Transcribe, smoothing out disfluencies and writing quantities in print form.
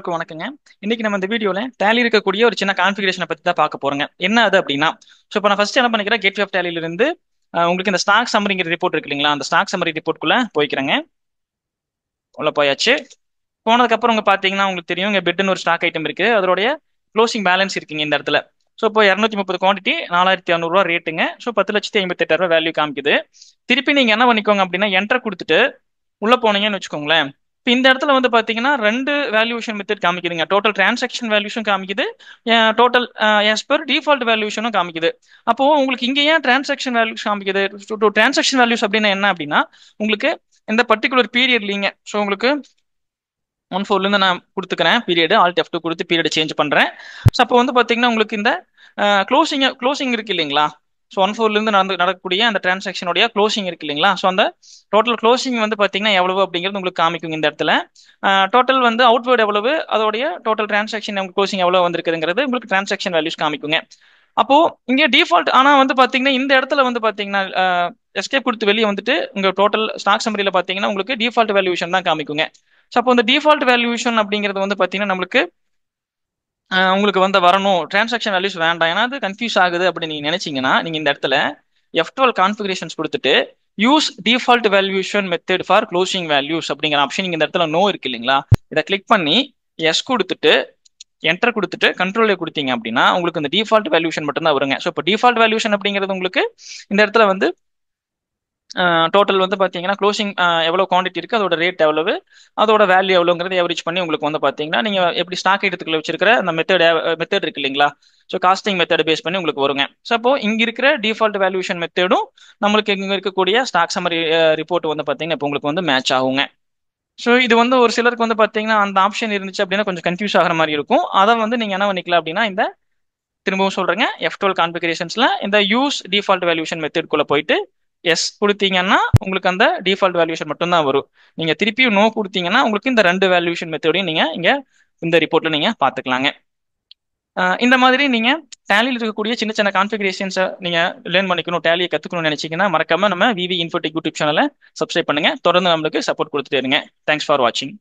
எல்லோருக்கும் வணக்கங்க. இன்னைக்கு நம்ம இந்த வீடியோல டேலி இருக்கக்கூடிய ஒரு சின்ன கான்ஃபிகரேஷனை பத்தி தான் பார்க்க போறோங்க. என்ன அது அப்படின்னா, இப்போ நான் ஃபர்ஸ்ட் என்ன பண்ணிக்கிறேன், கேட்வே ஆஃப் டேலியில இருந்து உங்களுக்கு இந்த ஸ்டாக் சம்மரிங்கிற ரிப்போர்ட் இருக்கு இல்லைங்களா, அந்த ஸ்டாக் சம்மரி ரிப்போர்ட்குள்ள போய்க்கிறேங்க. உள்ள போயாச்சு. போனதுக்கு அப்புறம் உங்க பாத்தீங்கன்னா உங்களுக்கு தெரியும், இங்க பெட்னு ஒரு ஸ்டாக் ஐட்டம் இருக்கு. அதோடைய க்ளோசிங் பேலன்ஸ் இருக்குங்க இந்த இடத்துல. ஸோ இப்போ 230 குவான்டிட்டி 4600 ரேட்டுங்க. ஸோ 10,58,800 வேல்யூ காமிக்குது. திருப்பி நீங்க என்ன பண்ணிக்கோங்க அப்படின்னா, என்டர் கொடுத்துட்டு உள்ள போனீங்கன்னு வச்சுக்கோங்களேன். இப்போ இந்த இடத்துல வந்து பாத்தீங்கன்னா ரெண்டு வேல்யூஷன் மெத்தட் காமிக்குதுங்க. டோட்டல் டிரான்சாக்ஷன் வேல்யூஷன் காமிக்குது, டோட்டல் எஸ் பெர் டிஃபால்ட் வேல்யூஷனும் காமிக்குது. அப்போ உங்களுக்கு இங்க ஏன் டிரான்சாக்ஷன் வேல்யூஸ் காமிக்குது? டிரான்சாக்ஷன் வேல்யூஸ் அப்படின்னா என்ன அப்படின்னா, உங்களுக்கு இந்த பர்டிகுலர் பீரியட்லீங்க. ஸோ உங்களுக்கு 1/4 இருந்து நான் கொடுத்துக்கிறேன் பீரியட், ஆல்ட் F2 கொடுத்து பீரியட் சேஞ்ச் பண்றேன். ஸோ அப்போ வந்து பாத்தீங்கன்னா உங்களுக்கு இந்த க்ளோசிங் இருக்கு இல்லைங்களா. ஸோ 1/4 இருந்து நடக்கக்கூடிய அந்த டிரான்சாக்ஷனுடைய க்ளோசிங் இருக்கு இல்லைங்களா. ஸோ அந்த டோட்டல் க்ளோசிங் வந்து பாத்தீங்கன்னா எவ்வளவு அப்படிங்கிறது உங்களுக்கு காமிக்கும் இந்த இடத்துல. டோட்டல் வந்து அவுட்வேர்ட் எவ்வளவு, அதோடைய டோட்டல் டிரான்சாக்ஷன் க்ளோசிங் எவ்வளவு வந்திருக்குதுங்கிறது உங்களுக்கு டிரான்சாக்ஷன் வேல்யூஸ் காமிக்குங்க. அப்போ இங்க டிஃபால்ட் ஆனா வந்து பாத்தீங்கன்னா இந்த இடத்துல வந்து பாத்தீங்கன்னா எஸ்கேப் கொடுத்து வெளியே வந்துட்டு உங்க டோட்டல் ஸ்டாக் சம்மரியில பாத்தீங்கன்னா உங்களுக்கு டிஃபால்ட் வேல்யூஷன் தான் காமிக்குங்க. ஸோ அப்போ இந்த டிஃபால்ட் வேல்யூஷன் அப்படிங்கிறது வந்து பாத்தீங்கன்னா நம்மளுக்கு உங்களுக்கு வந்து வரணும், டிரான்சாக்ஷன் வேல்யூஸ் வேண்டாம், ஏன்னா அது கன்ஃபியூஸ் ஆகுது அப்படின்னு நீங்க நினைச்சீங்கன்னா, நீங்க இந்த இடத்துல F12 கான்ஃபிகரேஷன்ஸ் கொடுத்துட்டு use default valuation method for closing values அப்படிங்கிற ஆப்ஷன் நீங்க இந்த இடத்துல நோ இருக்கு இல்லைங்களா, இதை கிளிக் பண்ணி எஸ் கொடுத்துட்டு என்டர் கொடுத்துட்டு கண்ட்ரோலே கொடுத்தீங்க அப்படின்னா உங்களுக்கு இந்த டிஃபால்ட் வேல்யூஷன் மட்டும் தான் வருங்க. ஸோ இப்போ டிஃபால்ட் வேல்யூஷன் அப்படிங்கிறது உங்களுக்கு இந்த இடத்துல வந்து டோட்டல் வந்து பாத்தீங்கன்னா க்ளோசிங் எவ்வளவு குவான்டிட்டி இருக்கு, அதோட ரேட் எவ்வளவு, அதோட வேல்யூ எவ்வளவுங்கிறது எவரேஜ் பண்ணி உங்களுக்கு வந்து பாத்தீங்கன்னா நீங்க எப்படி ஸ்டாக் ஐட்டத்துக்குள்ள வச்சிருக்கிற அந்த மெத்தட் இருக்கு இல்லைங்களா. ஸோ காஸ்டிங் மெத்தட் பேஸ் பண்ணி உங்களுக்கு வருங்க. ஸோ அப்போ இங்க இருக்கிற டிஃபால்ட் வேல்யூஷன் மெத்தடும் நம்மளுக்கு இங்க இருக்கக்கூடிய ஸ்டாக் சம்மரி ரிப்போர்ட் வந்து பாத்தீங்கன்னா இப்போ உங்களுக்கு வந்து மேட்ச் ஆகுங்க. ஸோ இது வந்து ஒரு சிலருக்கு வந்து பாத்தீங்கன்னா அந்த ஆப்ஷன் இருந்துச்சு அப்படின்னா கொஞ்சம் கன்ஃபியூஸ் ஆகிற மாதிரி இருக்கும். அதை வந்து நீங்க என்ன பண்ணிக்கலாம் அப்படின்னா, இந்த திரும்பவும் சொல்றேங்க, F12 கான்ஃபிகரேஷன்ஸ்ல இந்த யூஸ் டிஃபால்ட் வேல்யூஷன் மெத்தட்குள்ள போயிட்டு எஸ் கொடுத்தீங்கன்னா உங்களுக்கு அந்த டிஃபால்ட் வேல்யூஷன் மட்டும் தான் வரும். நீங்க திருப்பியும் நோ கொடுத்தீங்கன்னா உங்களுக்கு இந்த ரெண்டு வேல்யூஷன் மெத்தடையும் நீங்க இங்க இந்த ரிப்போர்ட்ல நீங்க பாத்துக்கலாங்க. இந்த மாதிரி நீங்க டேலியில் இருக்கக்கூடிய சின்ன சின்ன கான்ஃபிகரேஷன்ஸை நீங்க லேர்ன் பண்ணிக்கணும், டேலியை கத்துக்கணும்னு நினைச்சீங்கன்னா மறக்காம நம்ம விவி இன்ஃபோடெக் யூடியூப் சேனலை சப்ஸ்கிரைப் பண்ணுங்க. தொடர்ந்து நம்மளுக்கு சப்போர்ட் கொடுத்துட்டே இருங்க. தேங்க்ஸ் ஃபார் வாட்சிங்.